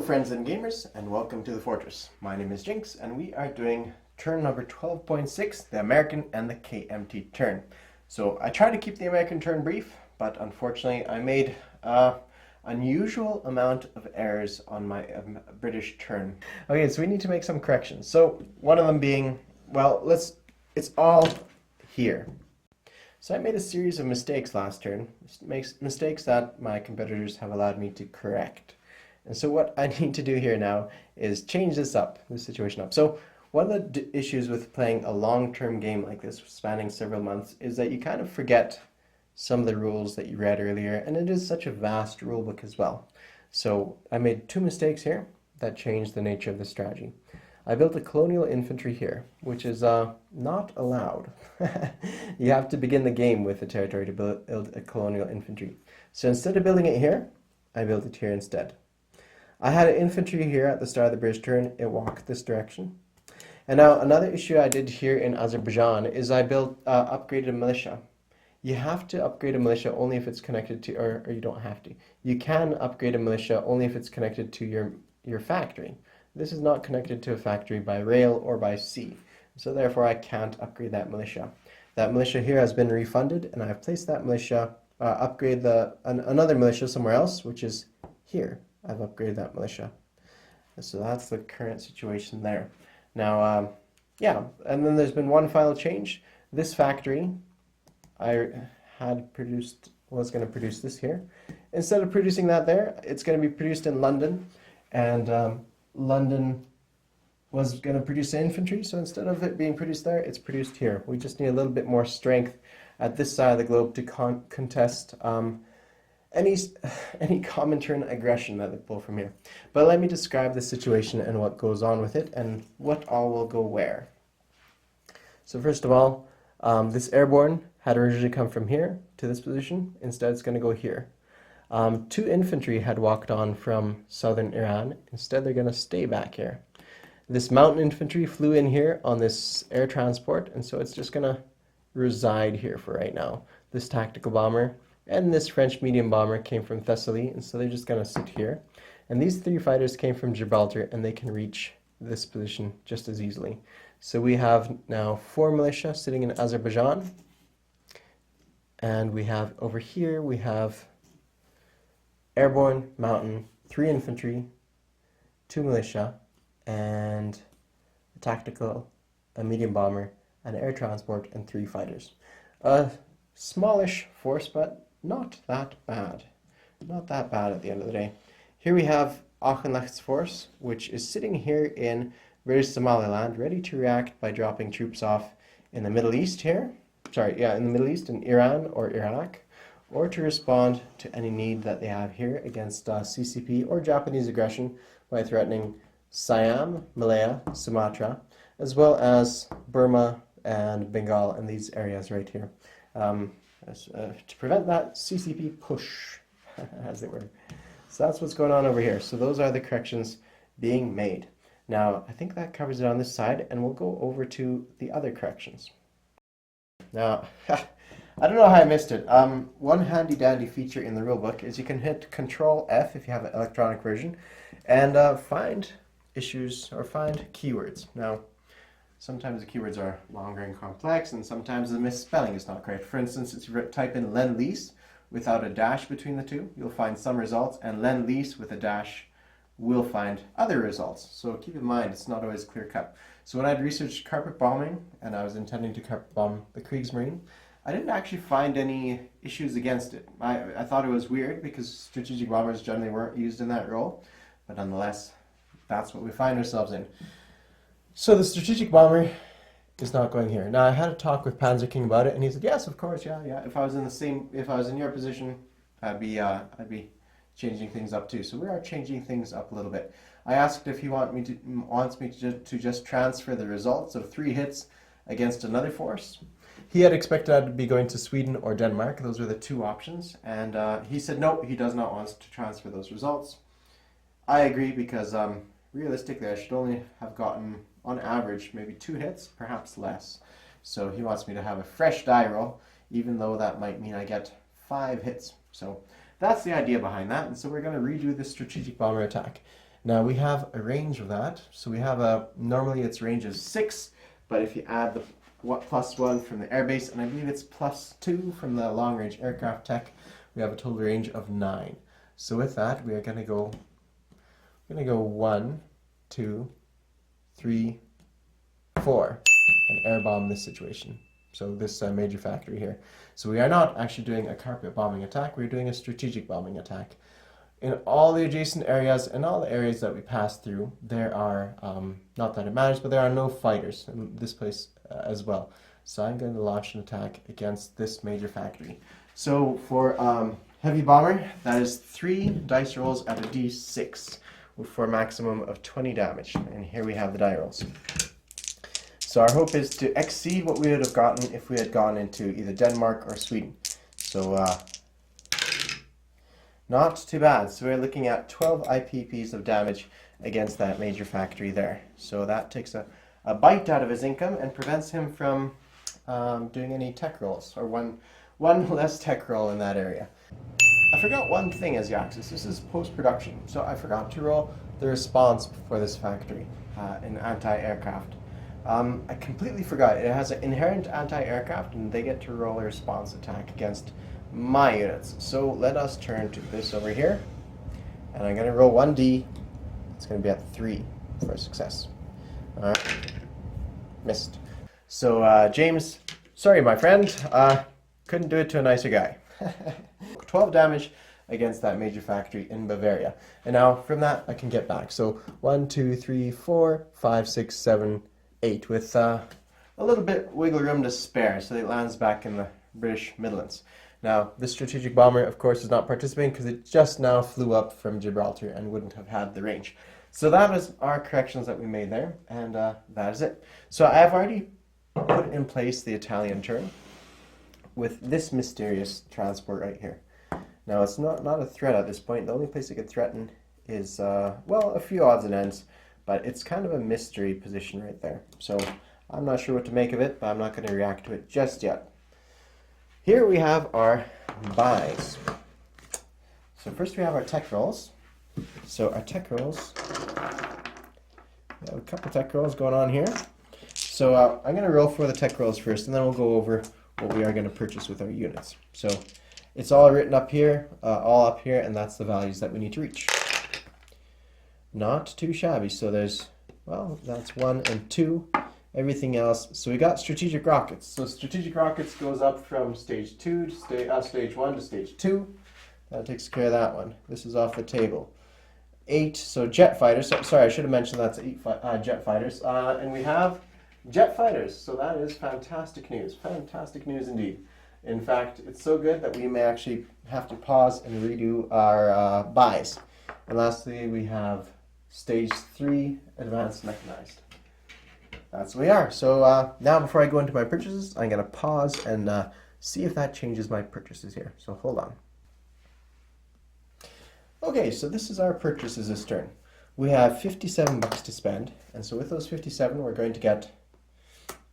friends and gamers, and welcome to the Fortress. My name is Jinx, and we are doing turn number 12.6, the American and the KMT turn. So I tried to keep the American turn brief, but unfortunately I made an unusual amount of errors on my British turn. Okay, so we need to make some corrections. So one of them being, well, it's all here. So I made a series of mistakes last turn, mistakes that my competitors have allowed me to correct. And so what I need to do here now is change this situation up. So one of the issues with playing a long-term game like this, spanning several months, is that you kind of forget some of the rules that you read earlier, and it is such a vast rule book as well. So I made two mistakes here that changed the nature of the strategy. I built a colonial infantry here, which is not allowed. You have to begin the game with a territory to build a colonial infantry. So instead of building it here, I built it here instead. I had an infantry here at the start of the British turn. It walked this direction. And now another issue I did here in Azerbaijan is I built upgraded a militia. You have to upgrade a militia only if it's connected to, or you don't have to. You can upgrade a militia only if it's connected to your factory. This is not connected to a factory by rail or by sea. So therefore I can't upgrade that militia. That militia here has been refunded, and I've placed that militia, upgrade another militia somewhere else, which is here. I've upgraded that militia. And so that's the current situation there. Now, yeah, and then there's been one final change. This factory I was going to produce this here. Instead of producing that there, it's going to be produced in London, and London was going to produce infantry, so instead of it being produced there, it's produced here. We just need a little bit more strength at this side of the globe to contest any common turn aggression that they pull from here. But let me describe the situation and what goes on with it and what all will go where. So first of all, this airborne had originally come from here to this position. Instead, it's going to go here. Two infantry had walked on from southern Iran. Instead, they're going to stay back here. This mountain infantry flew in here on this air transport, and so it's just going to reside here for right now. This tactical bomber and this French medium bomber came from Thessaly, and so they're just going to sit here. And these three fighters came from Gibraltar, and they can reach this position just as easily. So we have now 4 militia sitting in Azerbaijan. And we have over here, we have airborne, mountain, 3 infantry, 2 militia, and a tactical, a medium bomber, an air transport, and 3 fighters. A smallish force, but not that bad. Not that bad at the end of the day. Here we have Auchinlecht's force, which is sitting here in British Somaliland, ready to react by dropping troops off in the Middle East here. In the Middle East, in Iran or Iraq, or to respond to any need that they have here against CCP or Japanese aggression by threatening Siam, Malaya, Sumatra, as well as Burma and Bengal and these areas right here. To prevent that CCP push, as it were. So that's what's going on over here. So those are the corrections being made. Now, I think that covers it on this side, and we'll go over to the other corrections. Now, I don't know how I missed it. One handy dandy feature in the rulebook is you can hit Control F if you have an electronic version, and find issues or find keywords. Now, sometimes the keywords are longer and complex, and sometimes the misspelling is not correct. For instance, if you type in Lend-Lease without a dash between the two, you'll find some results, and Lend-Lease with a dash will find other results. So keep in mind, it's not always clear cut. So when I'd researched carpet bombing, and I was intending to carpet bomb the Kriegsmarine, I didn't actually find any issues against it. I thought it was weird because strategic bombers generally weren't used in that role, but nonetheless, that's what we find ourselves in. So the strategic bomber is not going here. Now I had a talk with Panzer King about it, and he said, "Yes, of course, yeah. If I was in your position, I'd be changing things up too." So we are changing things up a little bit. I asked if he wants me to just transfer the results of 3 hits against another force. He had expected I'd be going to Sweden or Denmark. Those were the 2 options, and he said no, he does not want to transfer those results. I agree because realistically, I should only have gotten, on average, maybe 2 hits, perhaps less. So he wants me to have a fresh die roll, even though that might mean I get 5 hits. So that's the idea behind that, and so we're going to redo the strategic bomber attack. Now we have a range of that. So we have normally its range is 6, but if you add the +1 from the airbase, and I believe it's +2 from the long range aircraft tech, we have a total range of 9. So with that, we are going to go 1, 2, 3, 4, and air bomb this situation. So this major factory here. So we are not actually doing a carpet bombing attack, we're doing a strategic bombing attack. In all the adjacent areas and all the areas that we pass through, there are, not that it matters, but there are no fighters in this place as well. So I'm going to launch an attack against this major factory. So for heavy bomber, that is 3 dice rolls at a d6 for a maximum of 20 damage. And here we have the die rolls. So our hope is to exceed what we would have gotten if we had gone into either Denmark or Sweden. So not too bad. So we're looking at 12 IPPs of damage against that major factory there. So that takes a bite out of his income and prevents him from doing any tech rolls, or one less tech roll in that area. I forgot one thing as Yaxis. This is post-production. So I forgot to roll the response for this factory in anti-aircraft. I completely forgot. It has an inherent anti-aircraft, and they get to roll a response attack against my units. So let us turn to this over here, and I'm going to roll 1d. It's going to be at 3 for success. Alright, missed. So James, sorry my friend, couldn't do it to a nicer guy. 12 damage against that major factory in Bavaria. And now from that I can get back. So 1, 2, 3, 4, 5, 6, 7, 8 with a little bit wiggle room to spare, so it lands back in the British Midlands. Now, this strategic bomber, of course, is not participating because it just now flew up from Gibraltar and wouldn't have had the range. So that was our corrections that we made there, and that is it. So I have already put in place the Italian turn with this mysterious transport right here. Now, it's not a threat at this point. The only place it could threaten is, well, a few odds and ends, but it's kind of a mystery position right there. So I'm not sure what to make of it, but I'm not going to react to it just yet. Here we have our buys. So first we have our tech rolls. So our tech rolls, we have a couple tech rolls going on here. So I'm going to roll for the tech rolls first, and then we'll go over what we are going to purchase with our units. So it's all written up here, and that's the values that we need to reach. Not too shabby. So there's, well, that's 1 and 2. Everything else. So we got strategic rockets. So strategic rockets goes up from stage 2 to stage 1 to stage 2. That takes care of that one. This is off the table. 8. So jet fighters. Sorry, I should have mentioned that's 8 jet fighters. And we have jet fighters. So that is fantastic news. Fantastic news indeed. In fact, it's so good that we may actually have to pause and redo our buys. And lastly, we have stage 3 advanced mechanized. That's what we are. So now before I go into my purchases, I'm going to pause and see if that changes my purchases here. So hold on. Okay, so this is our purchases this turn. We have 57 bucks to spend, and so with those 57 we're going to get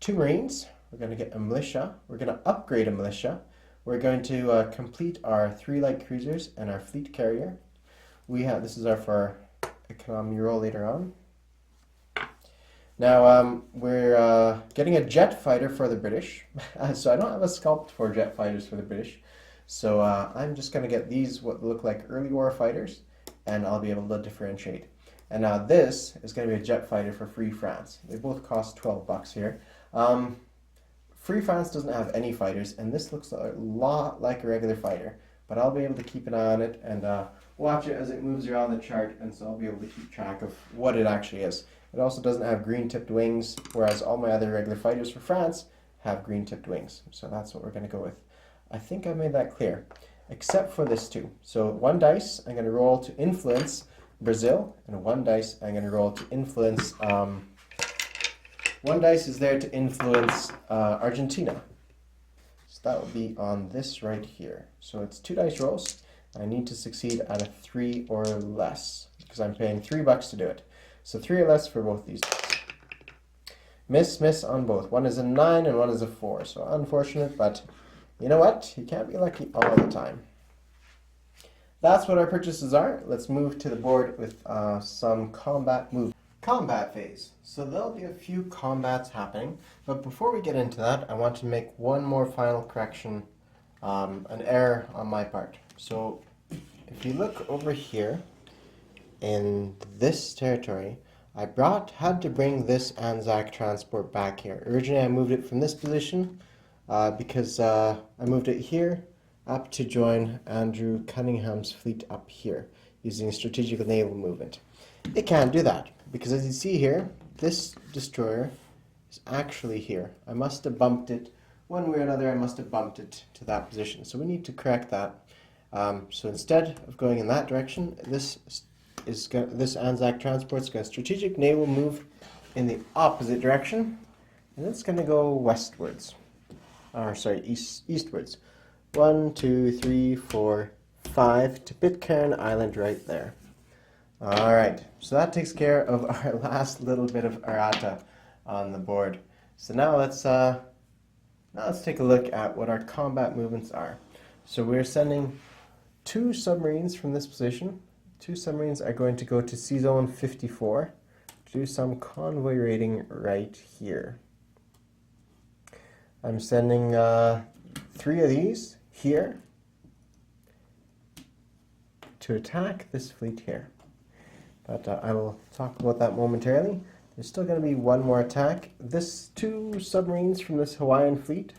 2 Marines, we're going to get a militia, we're going to upgrade a militia, we're going to complete our 3 light cruisers and our fleet carrier. This is for our economy roll later on. Now, we're getting a jet fighter for the British. So I don't have a sculpt for jet fighters for the British. So I'm just going to get these what look like early war fighters, and I'll be able to differentiate. And now this is going to be a jet fighter for Free France. They both cost 12 bucks here. Free France doesn't have any fighters, and this looks a lot like a regular fighter. But I'll be able to keep an eye on it and watch it as it moves around the chart, and so I'll be able to keep track of what it actually is. It also doesn't have green-tipped wings, whereas all my other regular fighters for France have green-tipped wings. So that's what we're going to go with. I think I made that clear, except for this too. So 1 dice I'm going to roll to influence Brazil, and 1 dice I'm going to roll to influence, 1 dice is there to influence Argentina. So that will be on this right here. So it's 2 dice rolls. I need to succeed at a 3 or less, because I'm paying 3 bucks to do it. So 3 or less for both these dice. Miss on both. One is a 9 and one is a 4. So unfortunate, but you know what? You can't be lucky all the time. that's what our purchases are. Let's move to the board with some combat moves. Combat phase. So there'll be a few combats happening, but before we get into that, I want to make one more final correction, an error on my part. So if you look over here in this territory, I had to bring this Anzac transport back here. Originally I moved it from this position because I moved it here up to join Andrew Cunningham's fleet up here using strategic naval movement. It can't do that because, as you see here, this destroyer is actually here. I must have bumped it one way or another. I must have bumped it to that position. So we need to correct that. So instead of going in that direction, this Anzac transport is going to strategic naval move in the opposite direction, and it's going to go westwards. Eastwards. 1, 2, 3, 4, 5 to Pitcairn Island right there. Alright, so that takes care of our last little bit of errata on the board. So now let's take a look at what our combat movements are. So we're sending 2 submarines from this position. 2 submarines are going to go to Sea Zone 54 to do some convoy raiding right here. I'm sending 3 of these here to attack this fleet here. But I will talk about that momentarily. There's still going to be one more attack. 2 submarines from this Hawaiian fleet,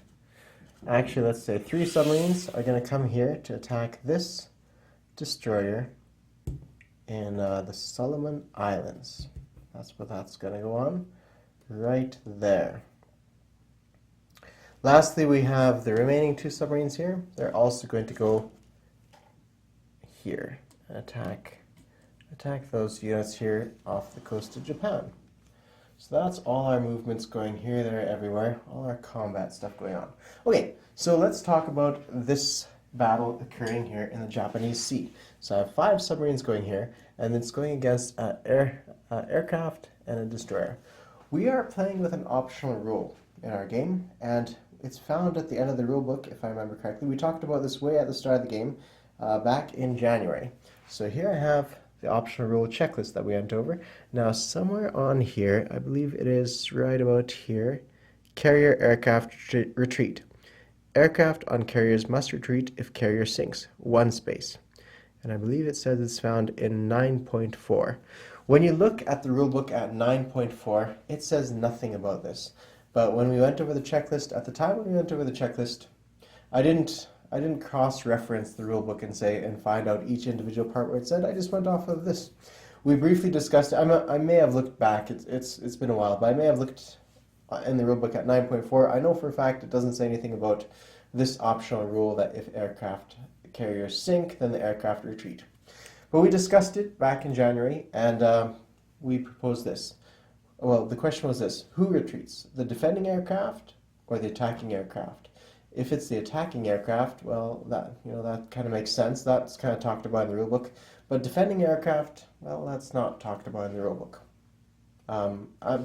actually let's say 3 submarines, are going to come here to attack this destroyer in the Solomon Islands. That's what that's going to go on right there. Lastly, we have the remaining 2 submarines here. They're also going to go here and attack those units here off the coast of Japan. So that's all our movements going here, there, everywhere, all our combat stuff going on. Okay, so let's talk about this battle occurring here in the Japanese Sea. So I have 5 submarines going here, and it's going against aircraft and a destroyer. We are playing with an optional rule in our game, and it's found at the end of the rule book, if I remember correctly. We talked about this way at the start of the game back in January. So here I have the optional rule checklist that we went over. Now somewhere on here, I believe it is right about here, carrier aircraft retreat. Aircraft on carriers must retreat if carrier sinks, 1 space. And I believe it says it's found in 9.4. When you look at the rulebook at 9.4, it says nothing about this. But when we went over the checklist, at the time when we went over the checklist, I didn't cross-reference the rulebook and find out each individual part where it said. I just went off of this. We briefly discussed it. I may have looked back. It's been a while, but I may have looked in the rulebook at 9.4. I know for a fact it doesn't say anything about this optional rule that if aircraft carriers sink, then the aircraft retreat. But we discussed it back in January, and we proposed this. Well, the question was this: who retreats, the defending aircraft or the attacking aircraft? If it's the attacking aircraft, well, that kind of makes sense. That's kind of talked about in the rulebook. But defending aircraft, well, that's not talked about in the rulebook.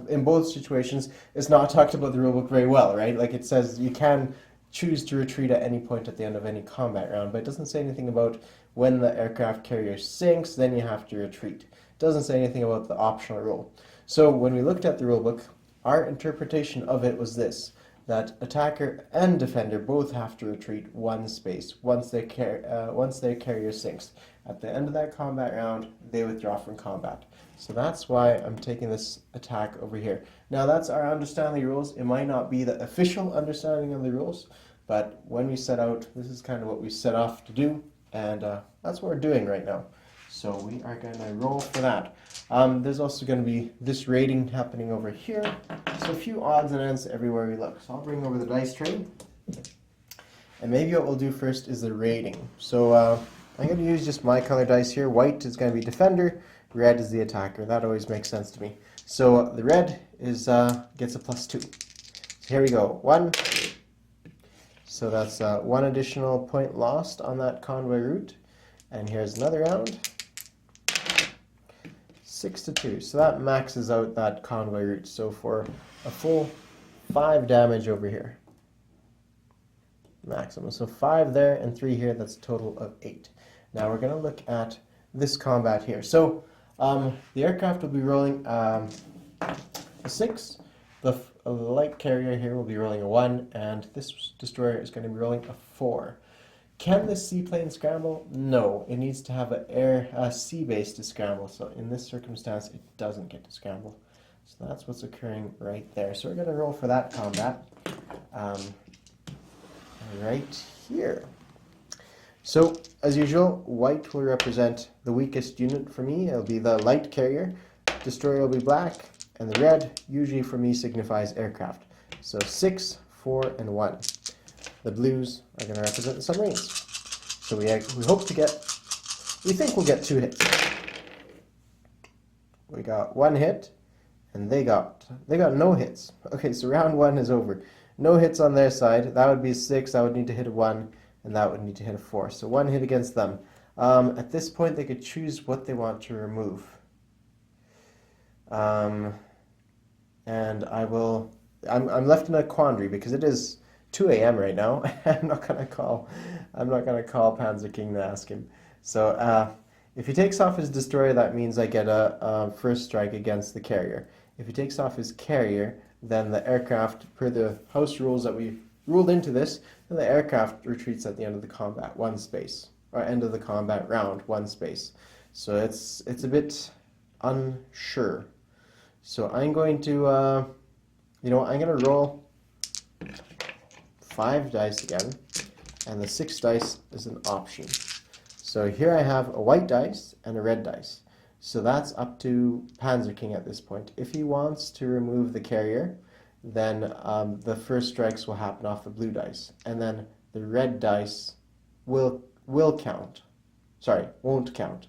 In both situations, it's not talked about in the rulebook very well, right? Like it says you can choose to retreat at any point at the end of any combat round, but it doesn't say anything about when the aircraft carrier sinks, then you have to retreat. It doesn't say anything about the optional rule. So when we looked at the rulebook, our interpretation of it was this: that attacker and defender both have to retreat 1 space once their carrier sinks. At the end of that combat round, they withdraw from combat. So that's why I'm taking this attack over here. Now that's our understanding of the rules. It might not be the official understanding of the rules, but when we set out, this is kind of what we set off to do, and that's what we're doing right now. So we are going to roll for that. There's also going to be this rating happening over here. So a few odds and ends everywhere we look. So I'll bring over the dice tray. And maybe what we'll do first is the rating. So I'm going to use just my color dice here. White is going to be defender. Red is the attacker. That always makes sense to me. So the red is gets a +2. So here we go. 1. So that's 1 additional point lost on that convoy route. And here's another round. 6-2. So that maxes out that convoy route. So for a full 5 damage over here. Maximum. So 5 there and 3 here. That's a total of 8. Now we're going to look at this combat here. So the aircraft will be rolling a 6. The light carrier here will be rolling a 1, and this destroyer is going to be rolling a 4. Can the seaplane scramble? No, it needs to have a sea base to scramble. So in this circumstance, it doesn't get to scramble. So that's what's occurring right there. So we're going to roll for that combat right here. So as usual, white will represent the weakest unit for me. It'll be the light carrier. Destroyer will be black, and the red usually for me signifies aircraft. So 6, 4, and 1. The blues are going to represent the submarines. So we hope to get, we think we'll get 2 hits. We got 1 hit, and they got no hits. Okay, so round 1 is over. No hits on their side. That would be 6. I would need to hit a 1, and that would need to hit a 4. So 1 hit against them. At this point, they could choose what they want to remove. And I'm left in a quandary because it is 2 a.m. right now. I'm not gonna call Panzer King to ask him. So if he takes off his destroyer, that means I get a first strike against the carrier. If he takes off his carrier, then the aircraft, per the house rules that we ruled into this, then the aircraft retreats at the end of the combat, 1 space, or end of the combat round, 1 space. So it's a bit unsure. So I'm going to, I'm going to roll 5 dice again, and the 6th dice is an option. So here I have a white dice and a red dice. So that's up to Panzer King at this point. If he wants to remove the carrier, then the first strikes will happen off the blue dice, and then the red dice will count. Sorry, won't count.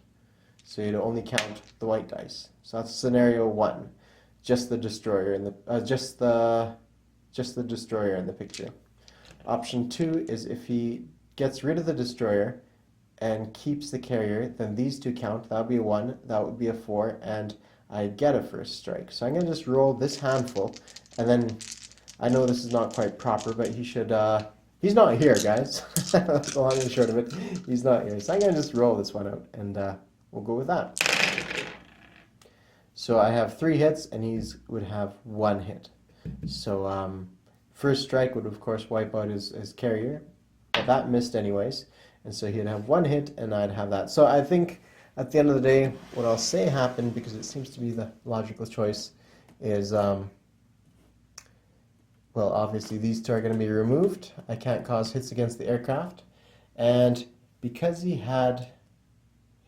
So you'd only count the white dice. So that's scenario 1, just the destroyer in the just the destroyer in the picture. Option 2 is if he gets rid of the destroyer and keeps the carrier, then these 2 count. That would be a 1, that would be a 4, and I get a first strike. So I'm going to just roll this handful, and then I know this is not quite proper, but he should, he's not here, guys. That's the long and short of it. He's not here. So I'm going to just roll this one out, and we'll go with that. So I have 3 hits, and he would have 1 hit. So first strike would, of course, wipe out his carrier, but that missed anyways. And so he'd have 1 hit, and I'd have that. So I think at the end of the day, what I'll say happened, because it seems to be the logical choice, is, well, obviously these 2 are going to be removed. I can't cause hits against the aircraft. And because he had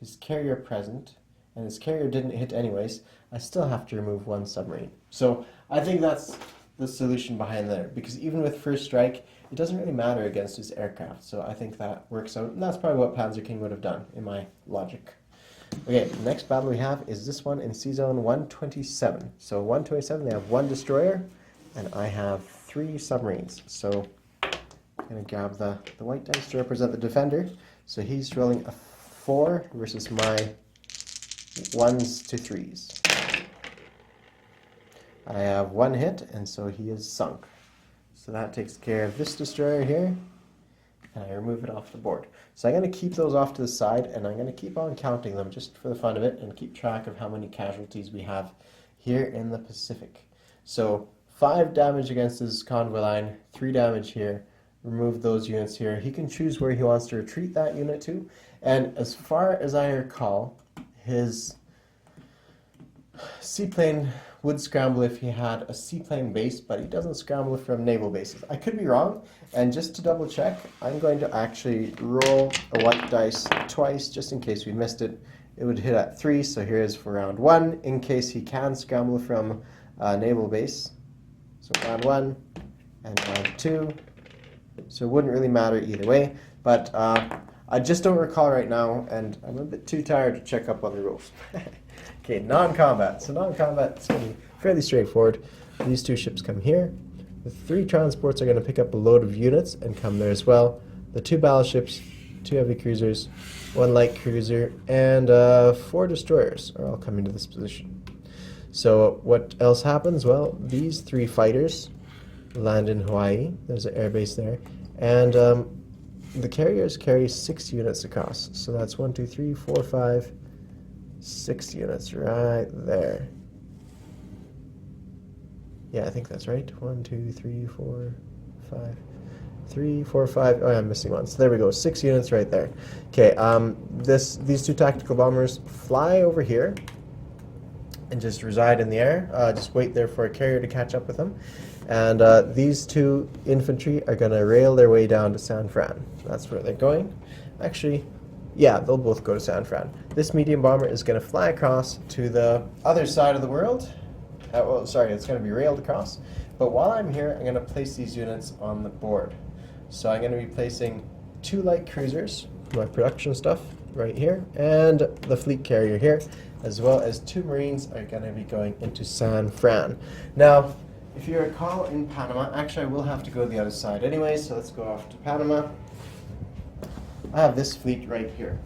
his carrier present, and his carrier didn't hit anyways, I still have to remove 1 submarine. So I think that's the solution behind there, because even with first strike, it doesn't really matter against his aircraft. So I think that works out, and that's probably what Panzer King would have done in my logic. Okay, the next battle we have is this one in Sea Zone 127. So 127, they have 1 destroyer, and I have 3 submarines. So I'm going to grab the white dice to represent the defender. So he's rolling a 4 versus my 1s to 3s. I have 1 hit, and so he is sunk. So that takes care of this destroyer here, and I remove it off the board. So I'm going to keep those off to the side, and I'm going to keep on counting them just for the fun of it, and keep track of how many casualties we have here in the Pacific. So 5 damage against his convoy line, 3 damage here. Remove those units here. He can choose where he wants to retreat that unit to, and as far as I recall, his seaplane would scramble if he had a seaplane base, but he doesn't scramble from naval bases. I could be wrong, and just to double check, I'm going to actually roll a white dice twice, just in case we missed it. It would hit at 3, so here's for round 1, in case he can scramble from a naval base. So round 1 and round 2. So it wouldn't really matter either way, but I just don't recall right now, and I'm a bit too tired to check up on the rules. Okay, non-combat. So non-combat is going to be fairly straightforward. These 2 ships come here. The 3 transports are going to pick up a load of units and come there as well. The 2 battleships, 2 heavy cruisers, 1 light cruiser, and 4 destroyers are all coming to this position. So what else happens? Well, these 3 fighters land in Hawaii. There's an airbase there. And the carriers carry 6 units across. So that's 1, 2, 3, 4, 5, 6 units right there. Yeah, I think that's right. 1, 2, 3, 4, 5. 3, 4, 5. Oh, yeah, I'm missing one. So there we go. 6 units right there. Okay, these 2 tactical bombers fly over here and just reside in the air. Just wait there for a carrier to catch up with them. And these 2 infantry are going to rail their way down to San Fran. That's where they're going. Actually, yeah, they'll both go to San Fran. This medium bomber is going to fly across to the other side of the world. Well, sorry, it's going to be railed across. But while I'm here, I'm going to place these units on the board. So I'm going to be placing 2 light cruisers, my production stuff, right here, and the fleet carrier here, as well as 2 Marines are going to be going into San Fran. Now, if you recall in Panama, actually I will have to go to the other side anyway, so let's go off to Panama. I have this fleet right here.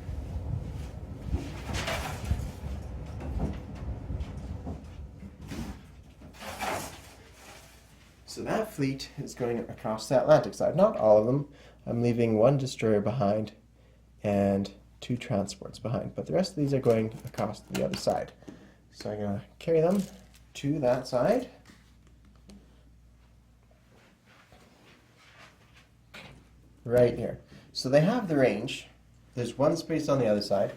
So that fleet is going across the Atlantic side. Not all of them. I'm leaving 1 destroyer behind and 2 transports behind. But the rest of these are going across the other side. So I'm going to carry them to that side. Right here. So they have the range. There's 1 space on the other side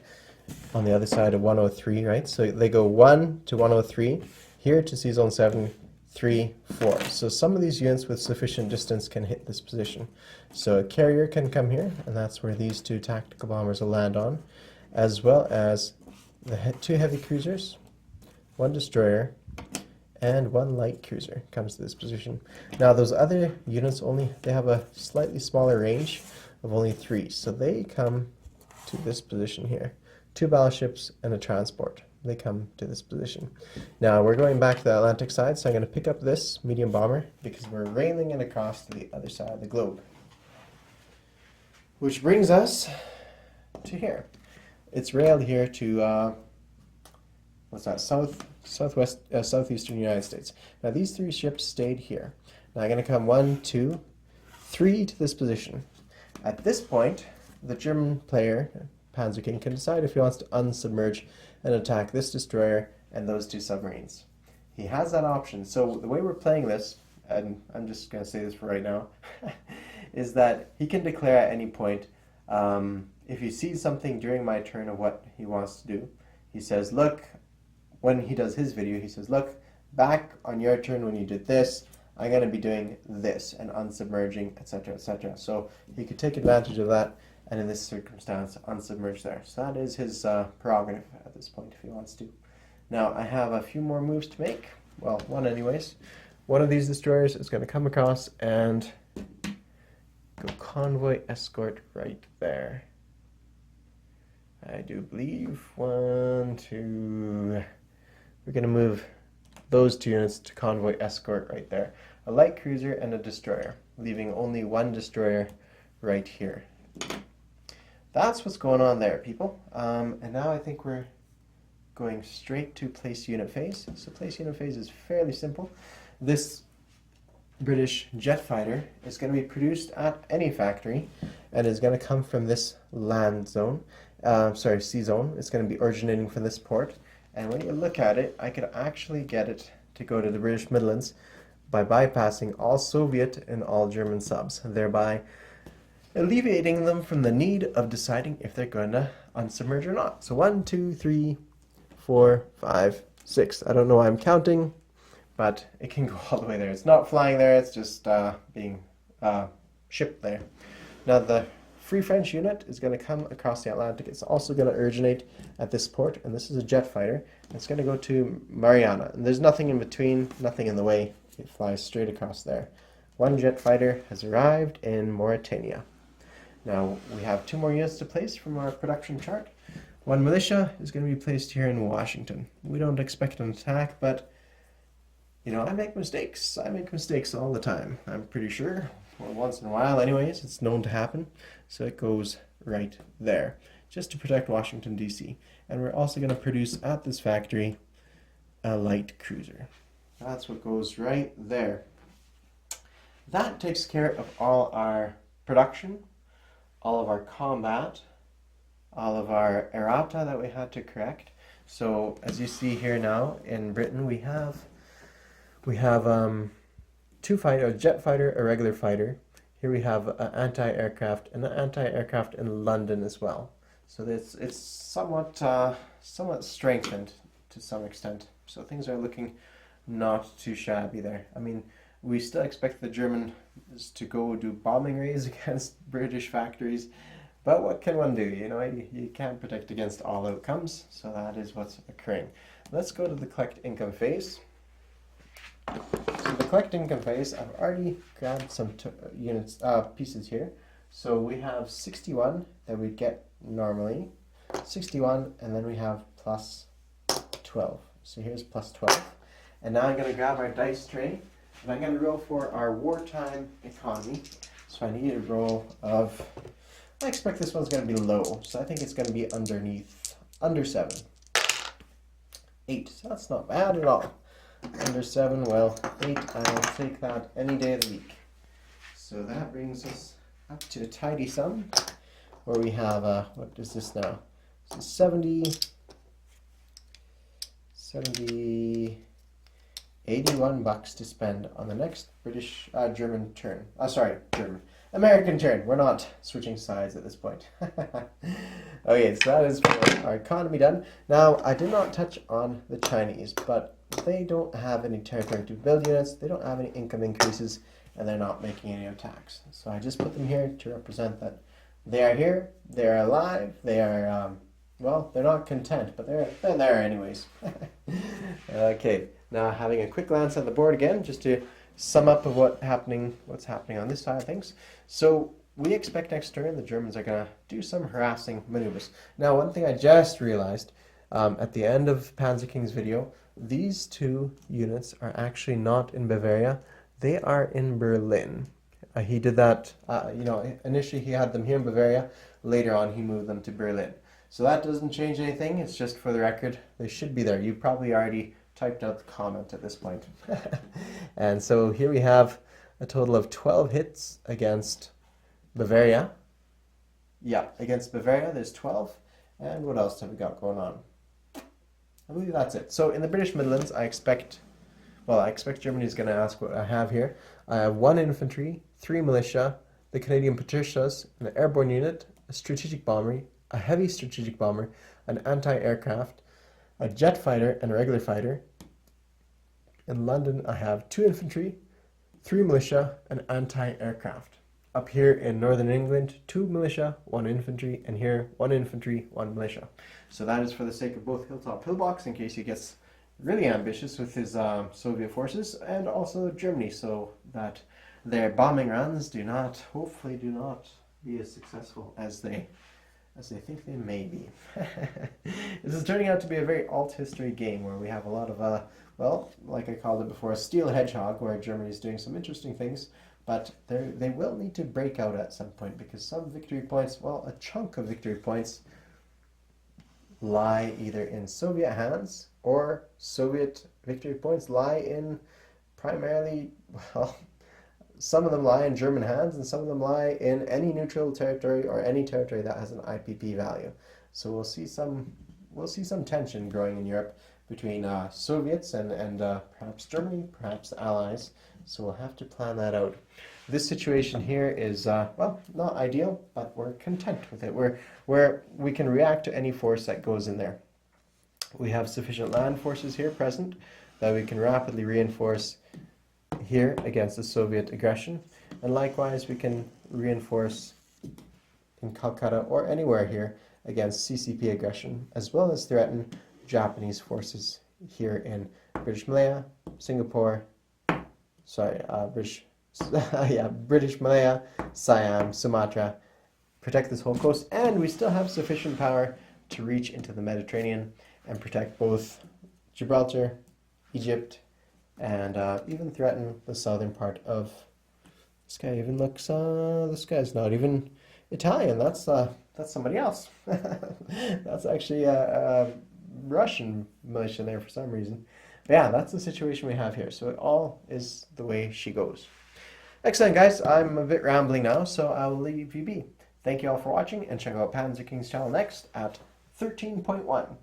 of 103, right? So they go 1 to 103, here to C zone 7, 3, 4. So some of these units with sufficient distance can hit this position. So a carrier can come here, and that's where these 2 tactical bombers will land on, as well as the 2 heavy cruisers, 1 destroyer, and 1 light cruiser comes to this position. Now those other units they have a slightly smaller range of only 3, so they come to this position here. 2 battleships and a transport. They come to this position. Now we're going back to the Atlantic side, so I'm going to pick up this medium bomber because we're railing it across to the other side of the globe. Which brings us to here. It's railed here to what's that? Southeastern United States. Now these 3 ships stayed here. Now I'm going to come 1, 2, 3 to this position. At this point, the German player, Panzer King, can decide if he wants to unsubmerge and attack this destroyer and those 2 submarines. He has that option. So the way we're playing this, and I'm just going to say this for right now, is that he can declare at any point, if he sees something during my turn of what he wants to do, he says, look, when he does his video, he says, look, back on your turn when you did this, I'm going to be doing this and unsubmerging, etc., etc. So he could take advantage of that, and in this circumstance, unsubmerge there. So that is his prerogative at this point if he wants to. Now, I have a few more moves to make. Well, 1 anyways. One of these destroyers is going to come across and go convoy escort right there. I do believe 1, 2... We're going to move those 2 units to convoy escort right there. A light cruiser and a destroyer, leaving only 1 destroyer right here. That's what's going on there, people. And now I think we're going straight to place unit phase. So place unit phase is fairly simple. This British jet fighter is going to be produced at any factory and is going to come from this land zone, sea zone. It's going to be originating from this port. And when you look at it, I could actually get it to go to the British Midlands by bypassing all Soviet and all German subs, thereby alleviating them from the need of deciding if they're going to unsubmerge or not. So 1, 2, 3, 4, 5, 6. I don't know why I'm counting, but it can go all the way there. It's not flying there, it's just being shipped there. Now the Free French unit is going to come across the Atlantic. It's also going to originate at this port, and this is a jet fighter. It's going to go to Mariana, and there's nothing in between, nothing in the way. It flies straight across there. 1 jet fighter has arrived in Mauritania. Now we have 2 more units to place from our production chart. 1 militia is going to be placed here in Washington. We don't expect an attack, but you know, I make mistakes. I make mistakes all the time, I'm pretty sure. Well, once in a while anyways, it's known to happen. So it goes right there, just to protect Washington, D.C. And we're also going to produce at this factory a light cruiser. That's what goes right there. That takes care of all our production, all of our combat, all of our errata that we had to correct. So as you see here now in Britain, we have two fighter, a jet fighter, a regular fighter. Here we have an anti-aircraft and an anti-aircraft in London as well. So it's somewhat strengthened to some extent. So things are looking not too shabby there. I mean, we still expect the Germans to go do bombing raids against British factories, but what can one do? You know, you can't protect against all outcomes, so that is what's occurring. Let's go to the collect income phase. So the collect income phase, I've already grabbed some pieces here. So we have 61 that we get normally, 61, and then we have plus 12. So here's plus 12. And now I'm going to grab our dice tray, and I'm going to roll for our wartime economy. So I need a roll of, I expect this one's going to be low, so I think it's going to be under 7. 8, so that's not bad at all. Under 7, well, 8, I'll take that any day of the week. So that brings us up to a tidy sum, where we have, what is this now? So 81 bucks to spend on the next American turn. We're not switching sides at this point. Okay, so that is for our economy done. Now, I did not touch on the Chinese, but they don't have any territory to build units, they don't have any income increases, and they're not making any attacks. So I just put them here to represent that they are here, they are alive, they are, well, they're not content, but they're there anyways. Okay, now having a quick glance at the board again, just to sum up of what's happening on this side of things. So we expect next turn the Germans are going to do some harassing maneuvers. Now, one thing I just realized at the end of Panzer King's video, these two units are actually not in Bavaria, they are in Berlin. He did that, initially he had them here in Bavaria, later on he moved them to Berlin. So that doesn't change anything, it's just for the record, they should be there. You probably already typed out the comment at this point. And so here we have a total of 12 hits against Bavaria. Yeah, against Bavaria there's 12. And what else have we got going on? I believe that's it. So in the British Midlands, I expect Germany is going to ask what I have here. I have 1 infantry, 3 militia, the Canadian Patricias, an airborne unit, a strategic bomber, a heavy strategic bomber, an anti-aircraft, a jet fighter, and a regular fighter. In London, I have 2 infantry, 3 militia, and anti-aircraft. Up here in Northern England, 2 militia, 1 infantry, and here 1 infantry, 1 militia. So that is for the sake of both Hilltop Pillbox, in case he gets really ambitious with his Soviet forces, and also Germany, so that their bombing runs hopefully do not be as successful as they think they may be. This is turning out to be a very alt history game where we have a lot of, well, like I called it before, a steel hedgehog, where Germany is doing some interesting things, but they will need to break out at some point, because some victory points, well, a chunk of victory points lie either in Soviet hands, or Soviet victory points lie in primarily, well, some of them lie in German hands, and some of them lie in any neutral territory or any territory that has an IPP value. So we'll see some tension growing in Europe between Soviets and perhaps Germany, perhaps the Allies. So we'll have to plan that out. This situation here is well, not ideal, but we're content with it. Where we can react to any force that goes in there. We have sufficient land forces here present that we can rapidly reinforce here against the Soviet aggression, and likewise we can reinforce in Calcutta or anywhere here against CCP aggression, as well as threaten Japanese forces here in British Malaya, British Malaya, Siam, Sumatra, protect this whole coast, and we still have sufficient power to reach into the Mediterranean and protect both Gibraltar, Egypt, and even threaten the southern part of. This guy even looks. This guy's not even Italian. That's somebody else. That's actually a Russian militia there for some reason. But yeah, that's the situation we have here. So it all is the way she goes. Excellent, guys. I'm a bit rambling now, so I will leave you be. Thank you all for watching, and check out Panzer King's channel next at 13.1.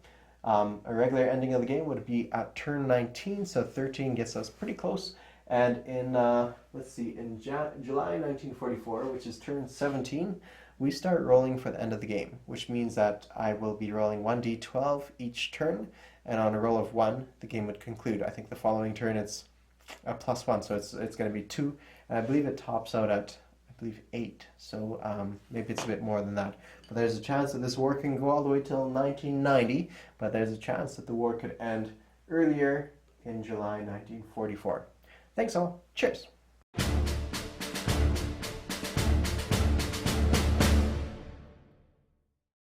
A regular ending of the game would be at turn 19, so 13 gets us pretty close. And in, let's see, in July 1944, which is turn 17, we start rolling for the end of the game, which means that I will be rolling 1d12 each turn, and on a roll of 1, the game would conclude. I think the following turn it's a +1, so it's going to be 2, and I believe it tops out at 8, so maybe it's a bit more than that. But there's a chance that this war can go all the way till 1990, but there's a chance that the war could end earlier in July 1944. Thanks all. Cheers.